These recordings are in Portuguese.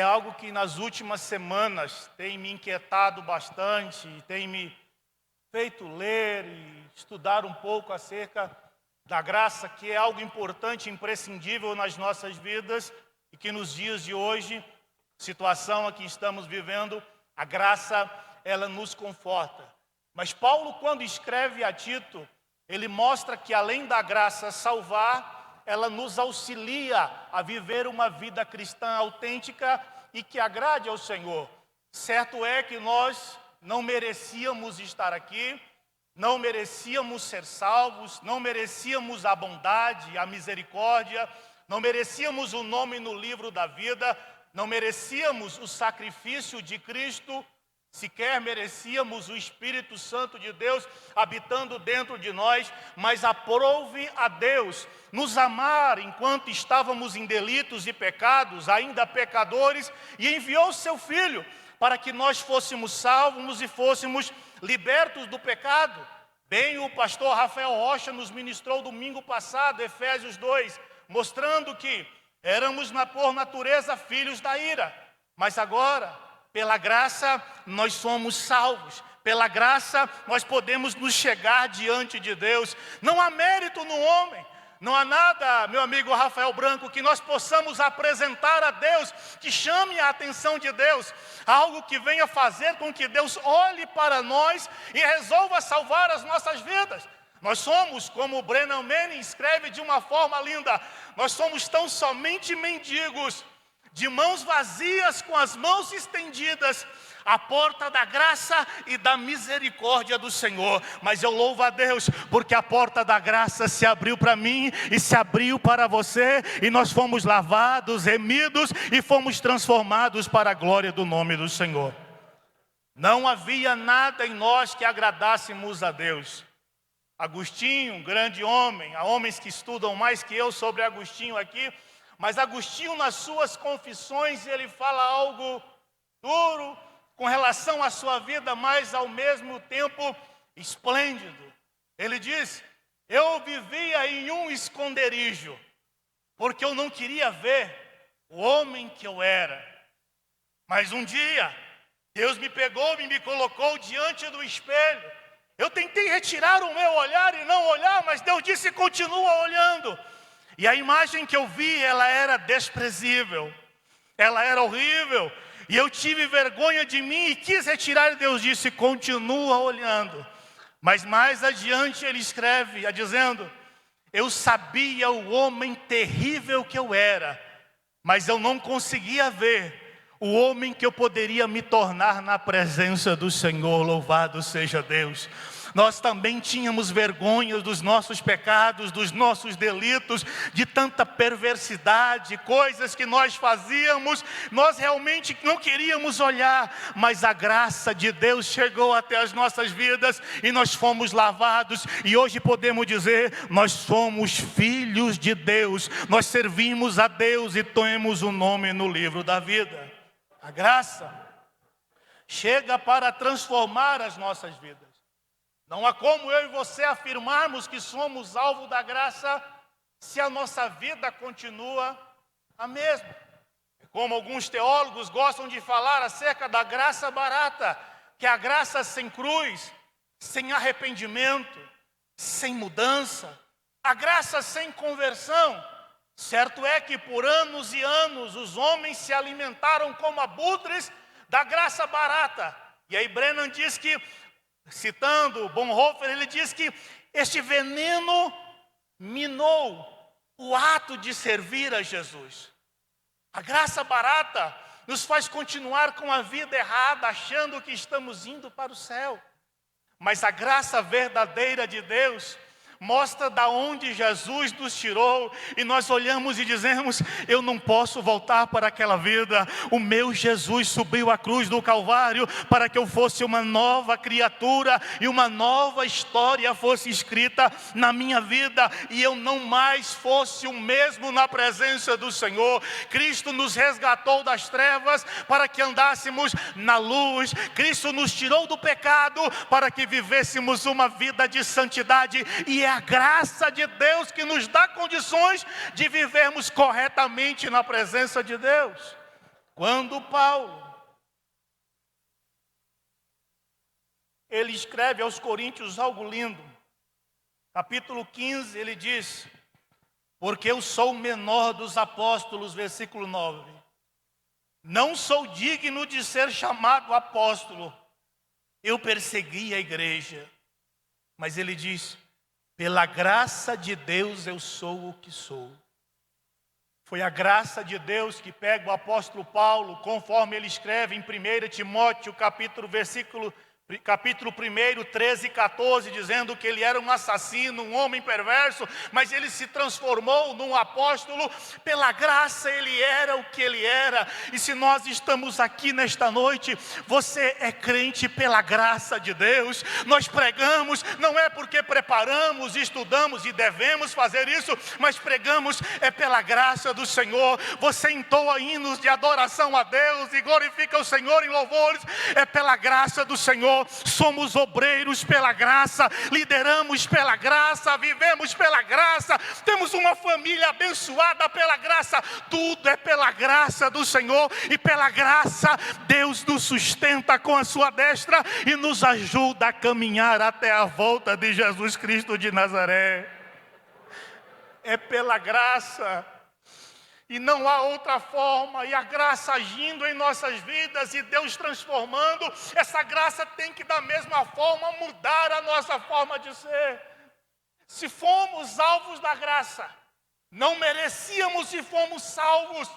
É algo que nas últimas semanas tem me inquietado bastante, tem me feito ler e estudar um pouco acerca da graça, que é algo importante, imprescindível nas nossas vidas e que nos dias de hoje, situação a que estamos vivendo, a graça, ela nos conforta. Mas Paulo, quando escreve a Tito, ele mostra que além da graça salvar, ela nos auxilia a viver uma vida cristã autêntica e que agrade ao Senhor. Certo é que nós não merecíamos estar aqui, não merecíamos ser salvos, não merecíamos a bondade, a misericórdia, não merecíamos o nome no livro da vida, não merecíamos o sacrifício de Cristo, sequer merecíamos o Espírito Santo de Deus habitando dentro de nós, mas aprove a Deus nos amar enquanto estávamos em delitos e pecados, ainda pecadores, e enviou seu Filho para que nós fôssemos salvos e fôssemos libertos do pecado. Bem, o pastor Rafael Rocha nos ministrou domingo passado, Efésios 2, mostrando que éramos por natureza filhos da ira, mas agora, pela graça, nós somos salvos. Pela graça, nós podemos nos chegar diante de Deus. Não há mérito no homem. Não há nada, meu amigo Rafael Branco, que nós possamos apresentar a Deus, que chame a atenção de Deus. Algo que venha fazer com que Deus olhe para nós e resolva salvar as nossas vidas. Nós somos, como o Brennan Manning escreve de uma forma linda, nós somos tão somente mendigos, de mãos vazias, com as mãos estendidas, à porta da graça e da misericórdia do Senhor. Mas eu louvo a Deus, porque a porta da graça se abriu para mim e se abriu para você, e nós fomos lavados, remidos e fomos transformados para a glória do nome do Senhor. Não havia nada em nós que agradássemos a Deus. Agostinho, um grande homem, há homens que estudam mais que eu sobre Agostinho aqui, mas Agostinho, nas suas confissões, ele fala algo duro com relação à sua vida, mas ao mesmo tempo esplêndido. Ele diz: eu vivia em um esconderijo, porque eu não queria ver o homem que eu era. Mas um dia, Deus me pegou e me colocou diante do espelho. Eu tentei retirar o meu olhar e não olhar, mas Deus disse: continua olhando. E a imagem que eu vi, ela era desprezível, ela era horrível, e eu tive vergonha de mim e quis retirar, e Deus disse: continua olhando. Mas mais adiante ele escreve, dizendo: eu sabia o homem terrível que eu era, mas eu não conseguia ver o homem que eu poderia me tornar na presença do Senhor. Louvado seja Deus. Nós também tínhamos vergonha dos nossos pecados, dos nossos delitos, de tanta perversidade, coisas que nós fazíamos, nós realmente não queríamos olhar, mas a graça de Deus chegou até as nossas vidas e nós fomos lavados, e hoje podemos dizer: nós somos filhos de Deus, nós servimos a Deus e temos o nome no livro da vida. A graça chega para transformar as nossas vidas. Não há como eu e você afirmarmos que somos alvo da graça se a nossa vida continua a mesma. Como alguns teólogos gostam de falar acerca da graça barata, que é a graça sem cruz, sem arrependimento, sem mudança, a graça sem conversão. Certo é que por anos e anos os homens se alimentaram como abutres da graça barata. E aí Brennan diz que, citando Bonhoeffer, ele diz que este veneno minou o ato de servir a Jesus. A graça barata nos faz continuar com a vida errada, achando que estamos indo para o céu. Mas a graça verdadeira de Deus mostra da onde Jesus nos tirou, e nós olhamos e dizemos: eu não posso voltar para aquela vida. O meu Jesus subiu a cruz do Calvário para que eu fosse uma nova criatura e uma nova história fosse escrita na minha vida, e eu não mais fosse o mesmo na presença do Senhor. Cristo nos resgatou das trevas para que andássemos na luz. Cristo nos tirou do pecado para que vivêssemos uma vida de santidade, e é a graça de Deus que nos dá condições de vivermos corretamente na presença de Deus. Quando Paulo, ele escreve aos Coríntios algo lindo. Capítulo 15, ele diz: porque eu sou o menor dos apóstolos, versículo 9. Não sou digno de ser chamado apóstolo. Eu persegui a igreja. Mas ele diz: pela graça de Deus eu sou o que sou. Foi a graça de Deus que pega o apóstolo Paulo, conforme ele escreve em 1 Timóteo, capítulo 1, 13 e 14, dizendo que ele era um assassino, um homem perverso, mas ele se transformou num apóstolo. Pela graça ele era o que ele era. E se nós estamos aqui nesta noite, você é crente pela graça de Deus. Nós pregamos, não é porque preparamos, estudamos e devemos fazer isso, mas pregamos é pela graça do Senhor. Você entoa hinos de adoração a Deus e glorifica o Senhor em louvores, é pela graça do Senhor. Somos obreiros pela graça, lideramos pela graça, vivemos pela graça, temos uma família abençoada pela graça. Tudo é pela graça do Senhor, e pela graça Deus nos sustenta com a sua destra e nos ajuda a caminhar até a volta de Jesus Cristo de Nazaré. É pela graça. E não há outra forma, e a graça agindo em nossas vidas e Deus transformando, essa graça tem que da mesma forma mudar a nossa forma de ser. Se fomos alvos da graça, não merecíamos e fomos salvos.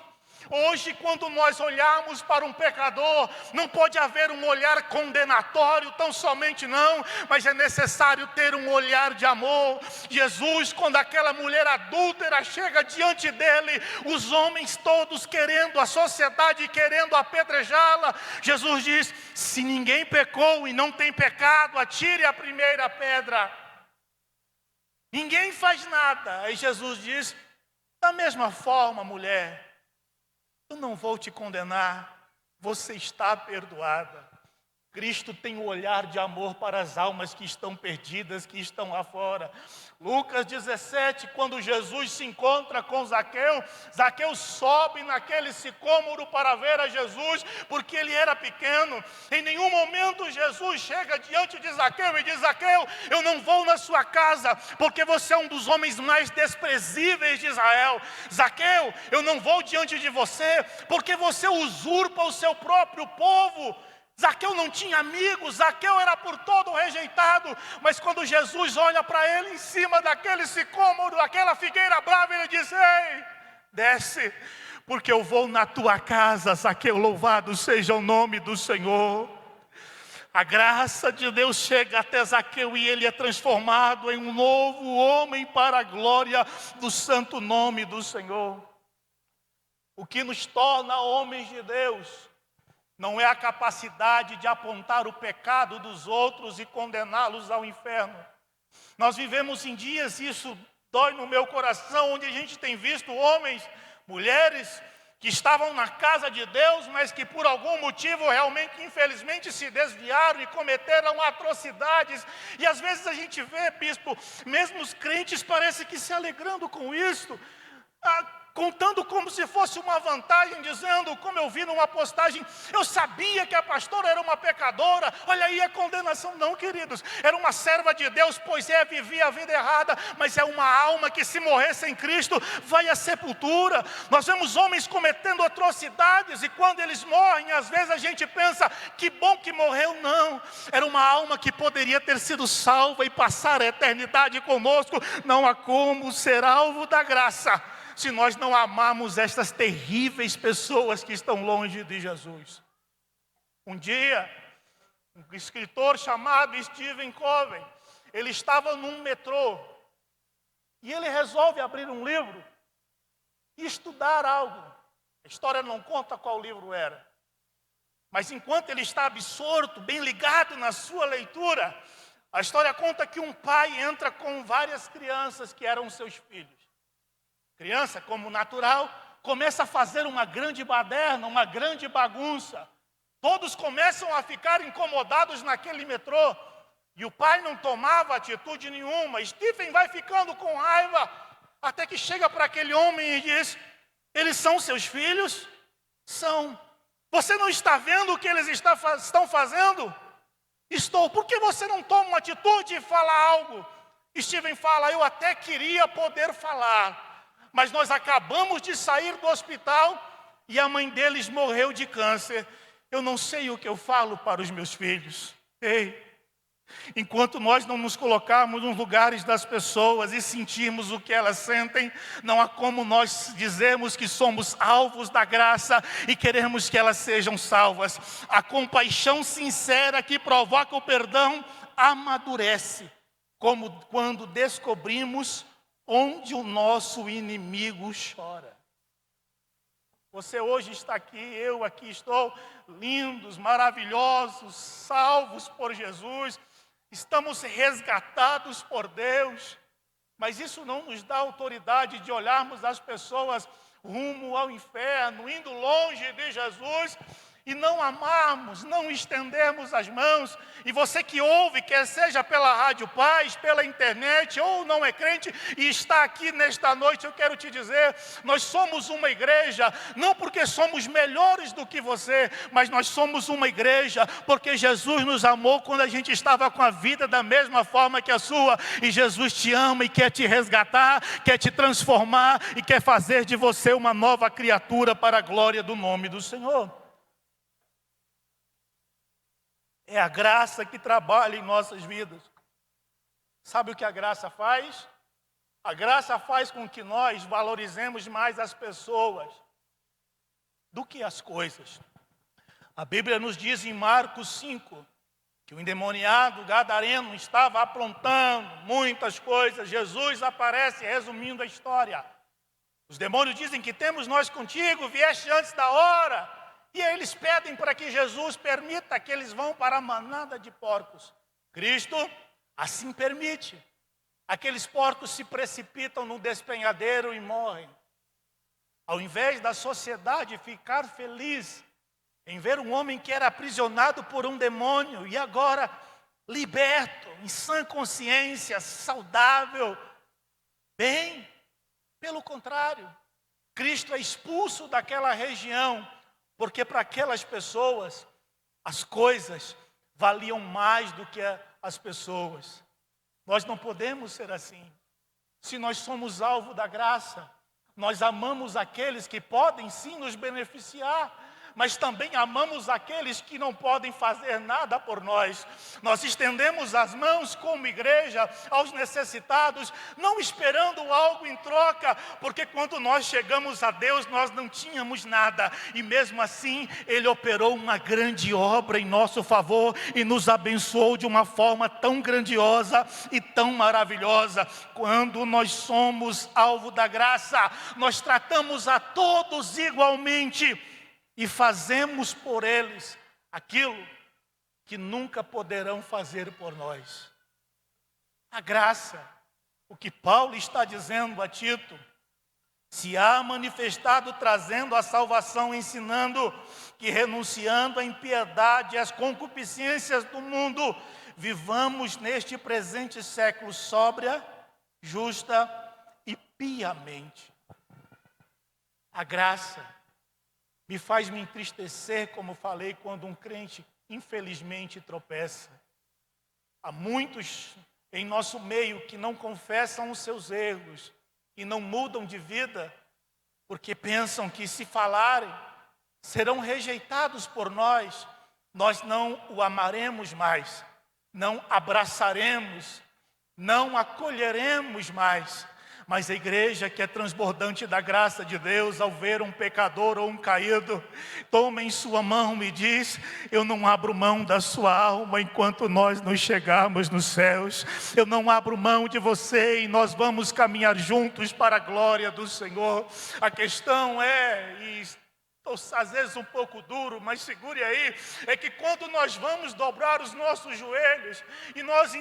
Hoje, quando nós olharmos para um pecador, não pode haver um olhar condenatório, tão somente não, mas é necessário ter um olhar de amor. Jesus, quando aquela mulher adúltera chega diante dele, os homens todos querendo, a sociedade querendo apedrejá-la, Jesus diz: se ninguém pecou e não tem pecado, atire a primeira pedra. Ninguém faz nada. Aí Jesus diz: da mesma forma, mulher, eu não vou te condenar, você está perdoada. Cristo tem um olhar de amor para as almas que estão perdidas, que estão lá fora. Lucas 17, quando Jesus se encontra com Zaqueu, Zaqueu sobe naquele sicômoro para ver a Jesus, porque ele era pequeno. Em nenhum momento Jesus chega diante de Zaqueu e diz: Zaqueu, eu não vou na sua casa, porque você é um dos homens mais desprezíveis de Israel. Zaqueu, eu não vou diante de você, porque você usurpa o seu próprio povo. Zaqueu não tinha amigos, Zaqueu era por todo rejeitado, mas quando Jesus olha para ele em cima daquele sicômoro, daquela figueira brava, ele diz: ei, desce, porque eu vou na tua casa. Zaqueu, louvado seja o nome do Senhor. A graça de Deus chega até Zaqueu e ele é transformado em um novo homem para a glória do santo nome do Senhor. O que nos torna homens de Deus não é a capacidade de apontar o pecado dos outros e condená-los ao inferno. Nós vivemos em dias, isso dói no meu coração, onde a gente tem visto homens, mulheres que estavam na casa de Deus, mas que por algum motivo realmente, infelizmente, se desviaram e cometeram atrocidades. E às vezes a gente vê, bispo, mesmo os crentes parece que se alegrando com isso, contando como se fosse uma vantagem, dizendo, como eu vi numa postagem: eu sabia que a pastora era uma pecadora, olha aí a condenação. Não, queridos, era uma serva de Deus, pois vivia a vida errada, mas é uma alma que, se morrer sem Cristo, vai à sepultura. Nós vemos homens cometendo atrocidades, e quando eles morrem, às vezes a gente pensa: que bom que morreu. Não, era uma alma que poderia ter sido salva e passar a eternidade conosco. Não há como ser alvo da graça se nós não amarmos estas terríveis pessoas que estão longe de Jesus. Um dia, um escritor chamado Stephen Covey, ele estava num metrô e ele resolve abrir um livro e estudar algo. A história não conta qual livro era, mas enquanto ele está absorto, bem ligado na sua leitura, a história conta que um pai entra com várias crianças que eram seus filhos. Criança, como natural, começa a fazer uma grande baderna, uma grande bagunça. Todos começam a ficar incomodados naquele metrô. E o pai não tomava atitude nenhuma. Stephen vai ficando com raiva, até que chega para aquele homem e diz: eles são seus filhos? São. Você não está vendo o que eles estão fazendo? Estou. Por que você não toma uma atitude e fala algo? Steven fala, eu até queria poder falar, mas nós acabamos de sair do hospital e a mãe deles morreu de câncer. Eu não sei o que eu falo para os meus filhos. Ei, enquanto nós não nos colocarmos nos lugares das pessoas e sentirmos o que elas sentem, não há como nós dizermos que somos alvos da graça e queremos que elas sejam salvas. A compaixão sincera que provoca o perdão amadurece, como quando descobrimos onde o nosso inimigo chora. Você hoje está aqui, eu aqui estou, lindos, maravilhosos, salvos por Jesus, estamos resgatados por Deus, mas isso não nos dá autoridade de olharmos as pessoas rumo ao inferno, indo longe de Jesus, e não amarmos, não estendermos as mãos. E você que ouve, quer seja pela Rádio Paz, pela internet, ou não é crente e está aqui nesta noite, eu quero te dizer, nós somos uma igreja, não porque somos melhores do que você, mas nós somos uma igreja porque Jesus nos amou quando a gente estava com a vida da mesma forma que a sua, e Jesus te ama e quer te resgatar, quer te transformar e quer fazer de você uma nova criatura para a glória do nome do Senhor. É a graça que trabalha em nossas vidas. Sabe o que a graça faz? A graça faz com que nós valorizemos mais as pessoas do que as coisas. A Bíblia nos diz em Marcos 5, que o endemoniado gadareno estava aprontando muitas coisas. Jesus aparece resumindo a história. Os demônios dizem que temos nós contigo, vieste antes da hora. E aí eles pedem para que Jesus permita que eles vão para a manada de porcos. Cristo assim permite. Aqueles porcos se precipitam no despenhadeiro e morrem. Ao invés da sociedade ficar feliz em ver um homem que era aprisionado por um demônio e agora liberto, em sã consciência, saudável, bem, pelo contrário, Cristo é expulso daquela região, porque para aquelas pessoas, as coisas valiam mais do que as pessoas. Nós não podemos ser assim. Se nós somos alvo da graça, nós amamos aqueles que podem sim nos beneficiar, mas também amamos aqueles que não podem fazer nada por nós. Nós estendemos as mãos como igreja aos necessitados, não esperando algo em troca, porque quando nós chegamos a Deus, nós não tínhamos nada, e mesmo assim, Ele operou uma grande obra em nosso favor, e nos abençoou de uma forma tão grandiosa e tão maravilhosa. Quando nós somos alvo da graça, nós tratamos a todos igualmente, e fazemos por eles aquilo que nunca poderão fazer por nós. A graça, o que Paulo está dizendo a Tito, se há manifestado trazendo a salvação, ensinando que renunciando à impiedade e às concupiscências do mundo, vivamos neste presente século sóbria, justa e piamente. A graça me faz me entristecer, como falei, quando um crente, infelizmente, tropeça. Há muitos em nosso meio que não confessam os seus erros e não mudam de vida, porque pensam que se falarem, serão rejeitados por nós. Nós não o amaremos mais, não abraçaremos, não acolheremos mais. Mas a igreja que é transbordante da graça de Deus, ao ver um pecador ou um caído, toma em sua mão e diz: eu não abro mão da sua alma enquanto nós não chegarmos nos céus. Eu não abro mão de você e nós vamos caminhar juntos para a glória do Senhor. A questão é, estou às vezes um pouco duro, mas segure aí, é que quando nós vamos dobrar os nossos joelhos e nós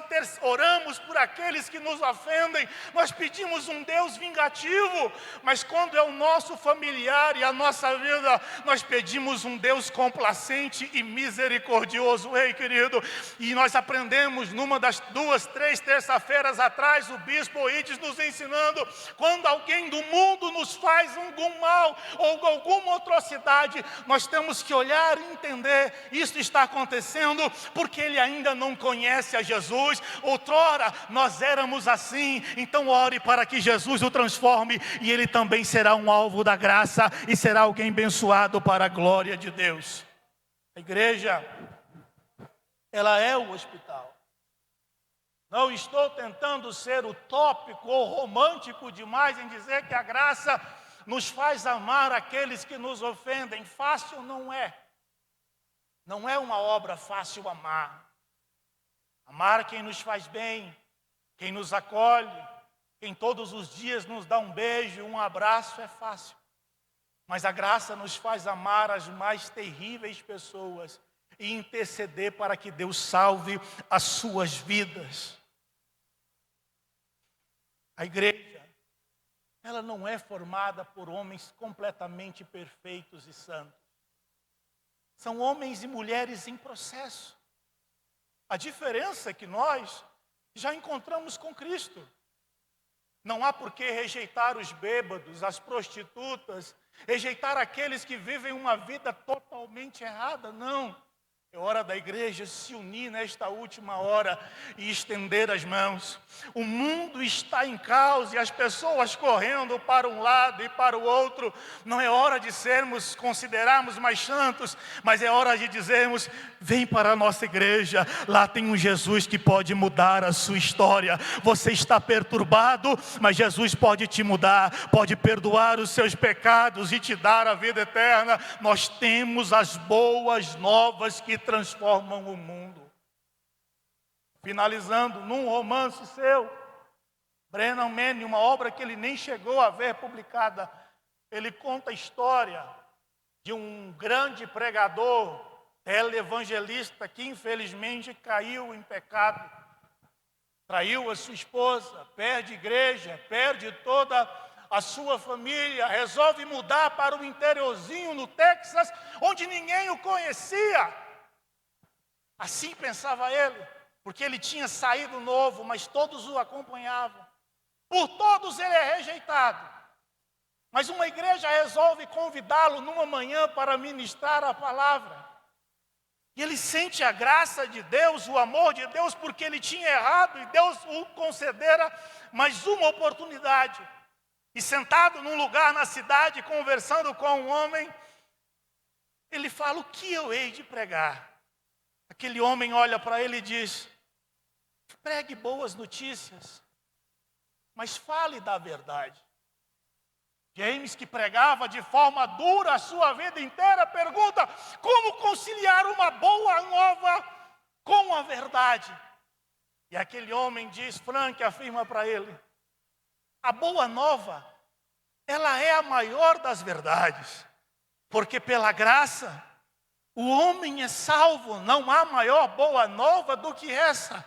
oramos por aqueles que nos ofendem, nós pedimos um Deus vingativo, mas quando é o nosso familiar e a nossa vida, nós pedimos um Deus complacente e misericordioso. Ei, querido, e nós aprendemos numa das 2, 3 terça-feiras atrás, o bispo Oides nos ensinando, quando alguém do mundo nos faz algum mal ou alguma atrocidade, cidade, nós temos que olhar e entender, isso está acontecendo porque ele ainda não conhece a Jesus. Outrora nós éramos assim, então ore para que Jesus o transforme e ele também será um alvo da graça e será alguém abençoado para a glória de Deus. A igreja, ela é o hospital. Não estou tentando ser utópico ou romântico demais em dizer que a graça nos faz amar aqueles que nos ofendem. Fácil não é. Não é uma obra fácil amar. Amar quem nos faz bem, quem nos acolhe, quem todos os dias nos dá um beijo, um abraço, é fácil. Mas a graça nos faz amar as mais terríveis pessoas e interceder para que Deus salve as suas vidas. A igreja, ela não é formada por homens completamente perfeitos e santos. São homens e mulheres em processo. A diferença é que nós já encontramos com Cristo. Não há por que rejeitar os bêbados, as prostitutas, rejeitar aqueles que vivem uma vida totalmente errada, não. É hora da igreja se unir nesta última hora e estender as mãos. O mundo está em caos e as pessoas correndo para um lado e para o outro. Não é hora de considerarmos mais santos, mas é hora de dizermos, vem para a nossa igreja. Lá tem um Jesus que pode mudar a sua história. Você está perturbado, mas Jesus pode te mudar, pode perdoar os seus pecados e te dar a vida eterna. Nós temos as boas novas que transformam o mundo. Finalizando, num romance seu, Brennan Manning, uma obra que ele nem chegou a ver publicada, ele conta a história de um grande pregador, televangelista, que infelizmente caiu em pecado, traiu a sua esposa, perde igreja, perde toda a sua família, resolve mudar para o interiorzinho no Texas, onde ninguém o conhecia. Assim pensava ele, porque ele tinha saído novo, mas todos o acompanhavam. Por todos ele é rejeitado. Mas uma igreja resolve convidá-lo numa manhã para ministrar a palavra. E ele sente a graça de Deus, o amor de Deus, porque ele tinha errado e Deus o concedera mais uma oportunidade. E sentado num lugar na cidade, conversando com um homem, ele fala, o que eu hei de pregar? Aquele homem olha para ele e diz, pregue boas notícias, mas fale da verdade. James, que pregava de forma dura a sua vida inteira, pergunta, como conciliar uma boa nova com a verdade? E aquele homem diz, Frank afirma para ele, a boa nova, ela é a maior das verdades, porque pela graça, o homem é salvo, não há maior boa nova do que essa.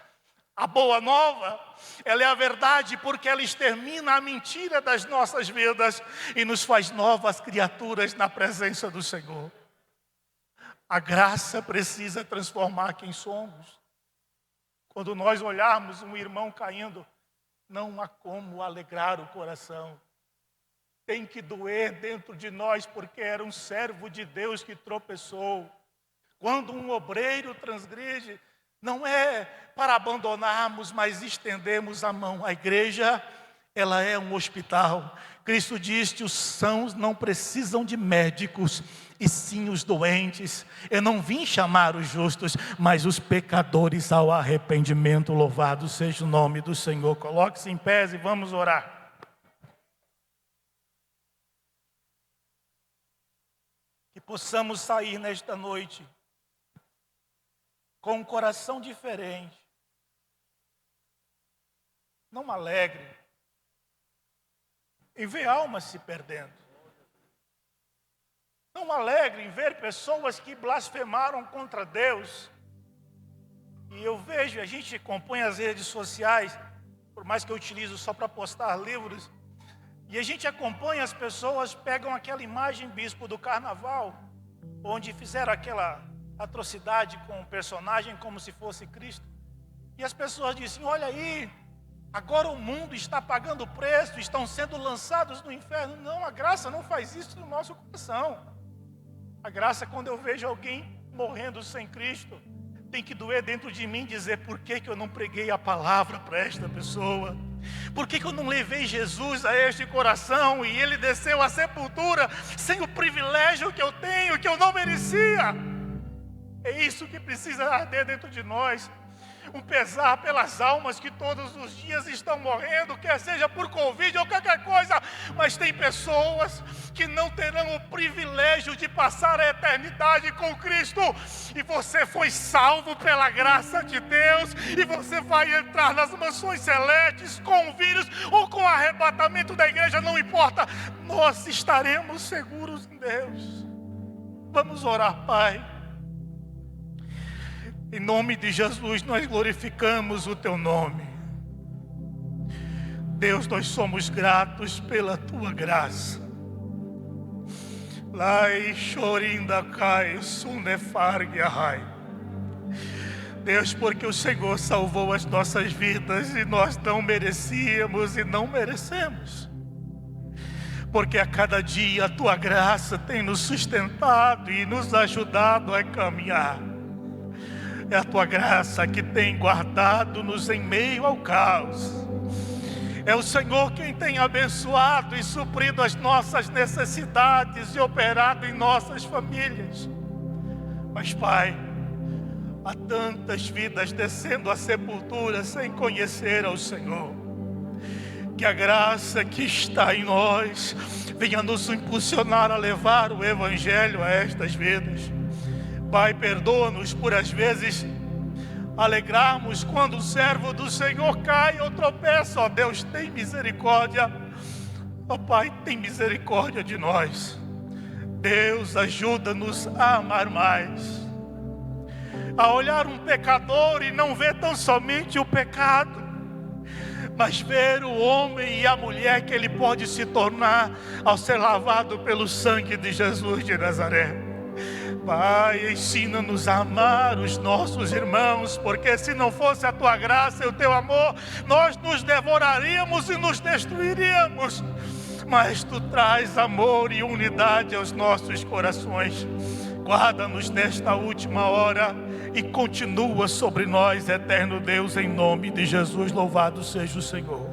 A boa nova, ela é a verdade porque ela extermina a mentira das nossas vidas e nos faz novas criaturas na presença do Senhor. A graça precisa transformar quem somos. Quando nós olharmos um irmão caindo, não há como alegrar o coração. Tem que doer dentro de nós, porque era um servo de Deus que tropeçou. Quando um obreiro transgride, não é para abandonarmos, mas estendermos a mão. A igreja, ela é um hospital. Cristo diz que os sãos não precisam de médicos, e sim os doentes. Eu não vim chamar os justos, mas os pecadores ao arrependimento. Louvado seja o nome do Senhor. Coloque-se em pé e vamos orar. Que possamos sair nesta noite com um coração diferente, não alegre, em ver almas se perdendo, não alegre em ver pessoas que blasfemaram contra Deus. E eu vejo, a gente acompanha as redes sociais, por mais que eu utilizo só para postar livros, e a gente acompanha as pessoas, pegam aquela imagem, bispo, do carnaval, onde fizeram aquela atrocidade com o personagem como se fosse Cristo. E as pessoas dizem, olha aí, agora o mundo está pagando o preço, estão sendo lançados no inferno. Não, a graça não faz isso no nosso coração. A graça, quando eu vejo alguém morrendo sem Cristo, tem que doer dentro de mim dizer: por que eu não preguei a palavra para esta pessoa? Por que eu não levei Jesus a este coração e ele desceu à sepultura sem o privilégio que eu tenho, que eu não merecia? É isso que precisa arder dentro de nós. Um pesar pelas almas que todos os dias estão morrendo, quer seja por Covid ou qualquer coisa, mas tem pessoas que não terão o privilégio de passar a eternidade com Cristo, e você foi salvo pela graça de Deus, e você vai entrar nas mansões celestes com o vírus ou com o arrebatamento da igreja, não importa, nós estaremos seguros em Deus. Vamos orar, Pai. Em nome de Jesus, nós glorificamos o Teu nome. Deus, nós somos gratos pela Tua graça. Lai chorinda cai, sunefargiahai. Deus, porque o Senhor salvou as nossas vidas e nós não merecíamos e não merecemos. Porque a cada dia a Tua graça tem nos sustentado e nos ajudado a caminhar. É a Tua graça que tem guardado-nos em meio ao caos. É o Senhor quem tem abençoado e suprido as nossas necessidades e operado em nossas famílias. Mas, Pai, há tantas vidas descendo à sepultura sem conhecer ao Senhor. Que a graça que está em nós venha nos impulsionar a levar o Evangelho a estas vidas. Pai, perdoa-nos por às vezes alegrarmos quando o servo do Senhor cai ou tropeça. Ó Deus, tem misericórdia. Ó Pai, tem misericórdia de nós. Deus, ajuda-nos a amar mais, a olhar um pecador e não ver tão somente o pecado, mas ver o homem e a mulher que ele pode se tornar ao ser lavado pelo sangue de Jesus de Nazaré. Pai, ensina-nos a amar os nossos irmãos, porque se não fosse a Tua graça e o Teu amor, nós nos devoraríamos e nos destruiríamos. Mas Tu traz amor e unidade aos nossos corações. Guarda-nos nesta última hora e continua sobre nós, eterno Deus, em nome de Jesus. Louvado seja o Senhor.